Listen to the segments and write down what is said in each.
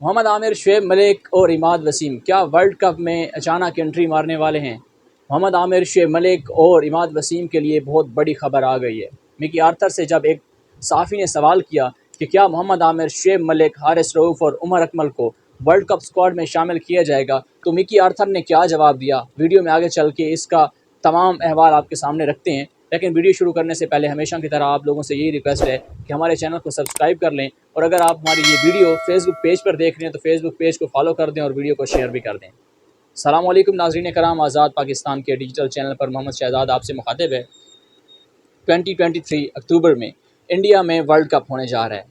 मोहम्मद आमिर, शुएब मलिक और इमाद वसीम क्या world cup में अचानक एंट्री मारने वाले हैं? मोहम्मद आमिर, शुएब मलिक और इमाद वसीम के लिए बहुत बड़ी खबर आ गई है। मिकी आर्थर से जब एक सहाफ़ी ने सवाल किया कि क्या मोहम्मद आमिर, शुएब मलिक, हारिस रऊफ़ और उमर अकमल को वर्ल्ड कप स्क्वाड में शामिल किया जाएगा, तो मिकी आर्थर ने क्या जवाब दिया, वीडियो में आगे चल के इसका तमाम अहवाल आपके सामने रखते हैं। लेकिन वीडियो शुरू करने से पहले हमेशा की तरह आप लोगों से यही रिक्वेस्ट है कि हमारे चैनल को सब्सक्राइब कर लें, और अगर आप हमारी ये वीडियो फेसबुक पेज पर देख रहे हैं तो फेसबुक पेज को फॉलो कर दें और वीडियो को शेयर भी कर दें। अस्सलाम वालेकुम नाज़रीन कराम, आज़ाद पाकिस्तान के डिजिटल चैनल पर मोहम्मद शहजाद आपसे मुखातिब है। 2023 अक्टूबर में इंडिया में वर्ल्ड कप होने जा रहा है।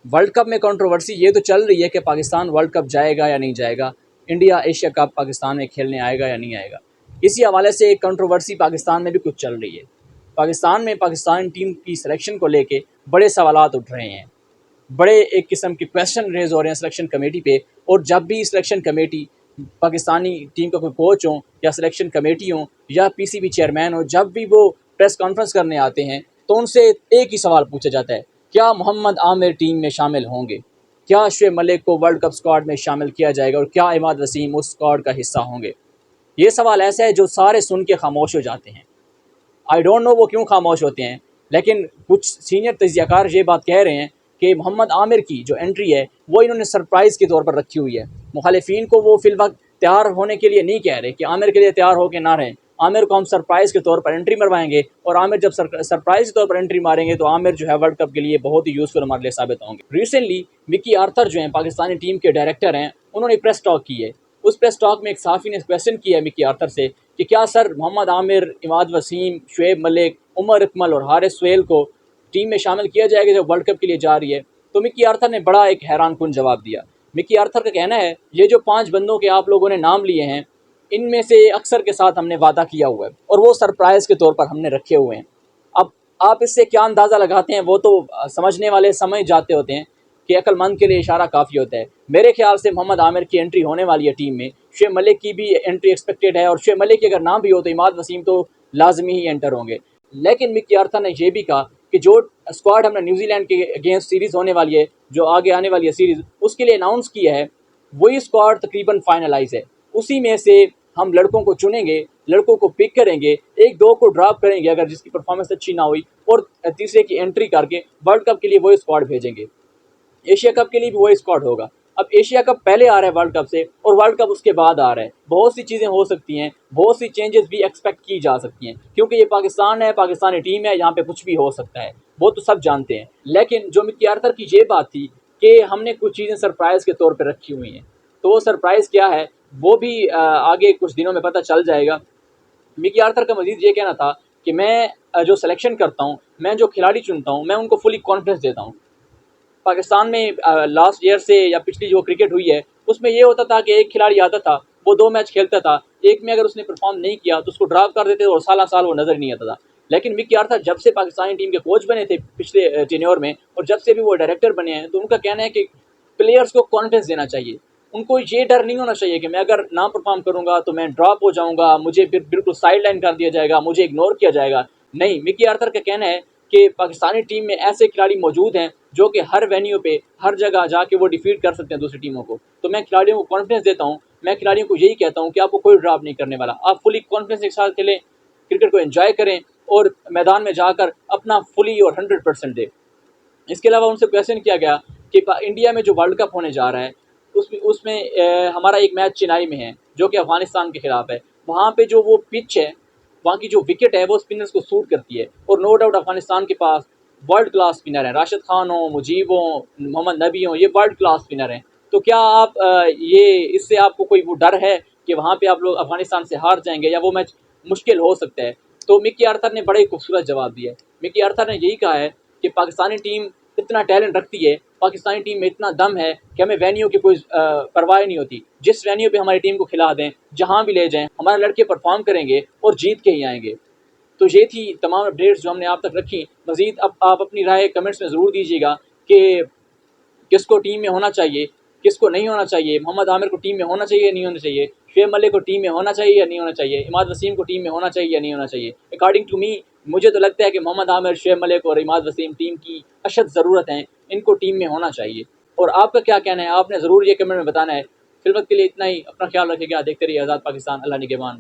वर्ल्ड कप में कंट्रोवर्सी ये तो चल रही है कि पाकिस्तान वर्ल्ड कप जाएगा या नहीं जाएगा, इंडिया एशिया कप पाकिस्तान में खेलने आएगा या नहीं आएगा। इसी हवाले से एक कंट्रोवर्सी पाकिस्तान में भी कुछ चल रही है। पाकिस्तान में पाकिस्तान टीम की सिलेक्शन को लेके बड़े सवालात उठ रहे हैं, बड़े एक किस्म के क्वेश्चन रेज हो रहे हैं सिलेक्शन कमेटी पे। और जब भी सिलेक्शन कमेटी, पाकिस्तानी टीम का कोई कोच हो या सिलेक्शन कमेटी हो या पीसीबी चेयरमैन हो, जब भी वो प्रेस कॉन्फ्रेंस करने आते हैं तो उनसे एक ही सवाल पूछा जाता है, क्या मोहम्मद आमिर टीम में शामिल होंगे, क्या शुएब मलिक को वर्ल्ड कप स्क्वाड में शामिल किया जाएगा और क्या इमाद वसीम उस स्क्वाड का हिस्सा होंगे। ये सवाल ऐसा है जो सारे सुन के खामोश हो जाते हैं। आई डोंट नो वो क्यों खामोश होते हैं, लेकिन कुछ सीनियर तज्ज़ियाकार ये बात कह रहे हैं कि मोहम्मद आमिर की जो एंट्री है वो इन्होंने सरप्राइज़ के तौर पर रखी हुई है। मुखालिफिन को वो फिलवक्त तैयार होने के लिए नहीं कह रहे कि आमिर के लिए तैयार होकर ना रहें, आमिर को हम सरप्राइज़ के तौर पर एंट्री मरवाएंगे, और आमिर जब सरप्राइज़ के तौर पर एंट्री मारेंगे तो आमिर जो है वर्ल्ड कप के लिए बहुत ही यूज़फुल हमारे लिए साबित होंगे। रिसेंटली मिकी आर्थर जो हैं पाकिस्तानी टीम के डायरेक्टर हैं, उन्होंने प्रेस टॉक की है। उस प्रेस टॉक में एक सहाफ़ी ने क्वेश्चन किया है मिकी आर्थर से कि क्या सर मोहम्मद आमिर, इमाद वसीम, शुएब मलिक, उमर अकमल और हारिस रऊफ़ को टीम में शामिल किया जाएगा जब वर्ल्ड कप के लिए जा रही है। तो मिकी आर्थर ने बड़ा एक हैरानकुन जवाब दिया। मिकी आर्थर का कहना है, ये जो 5 बंदों के आप लोगों ने नाम लिए हैं, इनमें से अक्सर के साथ हमने वादा किया हुआ है और वो सरप्राइज़ के तौर पर हमने रखे हुए हैं। अब आप इससे क्या अंदाज़ा लगाते हैं वो तो समझने वाले समझ जाते होते हैं कि अक्लमंद के लिए इशारा काफ़ी होता है। मेरे ख्याल से मोहम्मद आमिर की एंट्री होने वाली है टीम में, शुएब मलिक की भी एंट्री एक्सपेक्टेड है, और शुएब मलिक की अगर नाम भी हो तो इमाद वसीम तो लाजमी ही एंटर होंगे। लेकिन मिकी आर्थर ने यह भी कहा कि जो स्क्वाड हमने न्यूजीलैंड के अगेंस्ट सीरीज़ होने वाली है, जो आगे आने वाली है सीरीज़, उसके लिए अनाउंस किया है, वही स्क्वाड तकरीबन फाइनलाइज है। उसी में से हम लड़कों को चुनेंगे, लड़कों को पिक करेंगे, 1-2 को ड्रॉप करेंगे अगर जिसकी परफॉर्मेंस अच्छी ना हुई, और तीसरे की एंट्री करके वर्ल्ड कप के लिए वही स्क्वाड भेजेंगे। एशिया कप के लिए भी वही स्क्वाड होगा। अब एशिया कप पहले आ रहा है वर्ल्ड कप से और वर्ल्ड कप उसके बाद आ रहा है। बहुत सी चीज़ें हो सकती हैं, बहुत सी चेंजेस भी एक्सपेक्ट की जा सकती हैं, क्योंकि ये पाकिस्तान है, पाकिस्तानी टीम है, यहाँ पे कुछ भी हो सकता है, वो तो सब जानते हैं। लेकिन जो मिकी आर्थर की ये बात थी कि हमने कुछ चीज़ें सरप्राइज़ के तौर पर रखी हुई हैं, तो वो सरप्राइज़ क्या है वो भी आगे कुछ दिनों में पता चल जाएगा। मिकी आर्थर का मज़ीद ये कहना था कि मैं जो सिलेक्शन करता हूँ, मैं जो खिलाड़ी चुनता हूँ, मैं उनको फुली कॉन्फिडेंस देता हूँ। पाकिस्तान में लास्ट ईयर से या पिछली जो क्रिकेट हुई है उसमें ये होता था कि एक खिलाड़ी आता था, वो 2 मैच खेलता था, एक में अगर उसने परफॉर्म नहीं किया तो उसको ड्रॉप कर देते और साल साल वो नज़र नहीं आता था। लेकिन मिकी आर्थर जब से पाकिस्तानी टीम के कोच बने थे पिछले टेन्योर में, और जब से भी वो डायरेक्टर बने हैं, तो उनका कहना है कि प्लेयर्स को कॉन्फिडेंस देना चाहिए। उनको ये डर नहीं होना चाहिए कि मैं अगर ना परफॉर्म करूँगा तो मैं ड्रॉप हो जाऊँगा, मुझे फिर बिल्कुल साइड लाइन कर दिया जाएगा, मुझे इग्नोर किया जाएगा। नहीं, मिकी आर्थर का कहना है कि पाकिस्तानी टीम में ऐसे खिलाड़ी मौजूद हैं जो कि हर वेन्यू पे, हर जगह जाके वो डिफीट कर सकते हैं दूसरी टीमों को। तो मैं खिलाड़ियों को कॉन्फिडेंस देता हूँ, मैं खिलाड़ियों को यही कहता हूँ कि आपको कोई ड्रॉप नहीं करने वाला, आप फुली कॉन्फिडेंस के साथ खेलें, क्रिकेट को एंजॉय करें और मैदान में जाकर अपना फुली और 100% दें। इसके अलावा उनसे क्वेश्चन किया गया कि इंडिया में जो वर्ल्ड कप होने जा रहा है उसमें हमारा एक मैच चेन्नई में है जो कि अफगानिस्तान के खिलाफ है। वहाँ पे जो वो पिच है, वहाँ की जो विकेट है वो स्पिनर्स को सूट करती है, और नो डाउट अफगानिस्तान के पास वर्ल्ड क्लास स्पिनर हैं, राशिद खान हो, मुजीब हो, मोहम्मद नबी हो, ये वर्ल्ड क्लास स्पिनर हैं। तो क्या आप ये इससे आपको कोई वो डर है कि वहाँ पे आप लोग अफगानिस्तान से हार जाएंगे या वो मैच मुश्किल हो सकता है? तो मिकी आर्थर ने बड़ा ही खूबसूरत जवाब दिया है। मिकी आर्थर ने यही कहा है कि पाकिस्तानी टीम इतना टैलेंट रखती है, पाकिस्तानी टीम में इतना दम है कि हमें वेन्यू की कोई परवाह नहीं होती। जिस वेन्यू पे हमारी टीम को खिला दें, जहाँ भी ले जाएं, हमारे लड़के परफॉर्म करेंगे और जीत के ही आएंगे। तो ये थी तमाम अपडेट्स जो हमने आप तक रखी। मज़ीद अब आप अपनी राय कमेंट्स में ज़रूर दीजिएगा कि किसको टीम में होना चाहिए, किसको नहीं होना चाहिए, मोहम्मद आमिर को टीम में होना चाहिए या नहीं होना चाहिए, शुएब मलिक को टीम में होना चाहिए या नहीं होना चाहिए, इमाद वसीम को टीम में होना चाहिए या नहीं होना चाहिए। अकॉर्डिंग टू मी, मुझे तो लगता है कि मोहम्मद आमिर, शुएब मलिक और इमाद वसीम टीम की अशद ज़रूरत है, इनको टीम में होना चाहिए। और आपका क्या कहना है, आपने ज़रूर ये कमेंट में बताना है। फिलहाल के लिए इतना ही, अपना ख्याल रखिएगा, देखते रहिए आज़ाद पाकिस्तान। अल्लाह निगहबान।